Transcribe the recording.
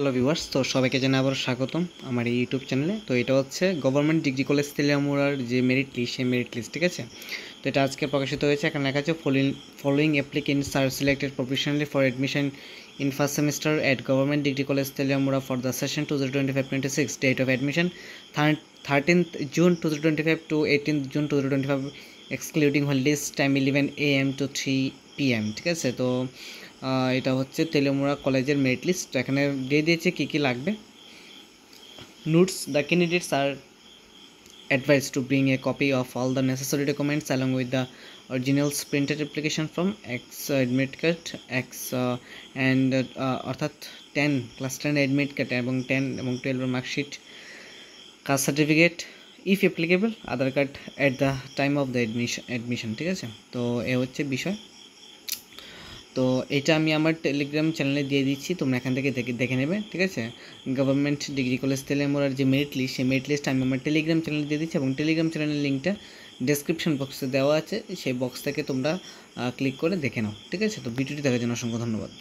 Hello viewers, তো সবাইকে জানাই আবার স্বাগতম আমার এই ইউটিউব চ্যানেলে। তো এটা হচ্ছে গভর্নমেন্ট ডিগ্রি কলেজ তেলিয়ামুড়ার যে মেরিট লিস্ট, সেই মেরিট লিস্ট, ঠিক আছে। তো এটা আজকে প্রকাশিত হয়েছে। এখানে লেখা আছে following applicants are selected professionally for admission in first semester at government degree college Teliamura for the session 2025-26, date of admission 13th June 2025 to 18th June 2025, excluding holidays, time 11 AM to 3 PM, ঠিক আছে। তো এটা হচ্ছে তেলিয়ামুড়া কলেজের merit list. এখানে দিয়ে দিয়েছে কী কী লাগবে। Notes: the candidates are advised to bring a copy of all the necessary documents along with the originals printed application from X admit card X and অর্থাৎ 10 ক্লাস 10 admit card এবং 10 এবং 12 এর marksheet, caste certificate, if applicable Aadhaar card at the time of the admission, ঠিক আছে। তো এ হচ্ছে বিষয়। তো এটা আমি আমার টেলিগ্রাম চ্যানেলে দিয়ে দিচ্ছি, তোমরা এখান থেকে দেখে নেবে, ঠিক আছে। গভর্নমেন্ট ডিগ্রি কলেজ তেলিয়ামুড়ার যে মেরিট লিস্ট, সেই মেরিট লিস্ট আমি আমার টেলিগ্রাম চ্যানেলে দিয়ে দিচ্ছি এবং টেলিগ্রাম চ্যানেলের লিঙ্কটা ডেসক্রিপশন বক্সে দেওয়া আছে, সেই বক্স থেকে তোমরা ক্লিক করে দেখে নাও, ঠিক আছে। তো ভিডিওটি দেখার জন্য অসংখ্য ধন্যবাদ।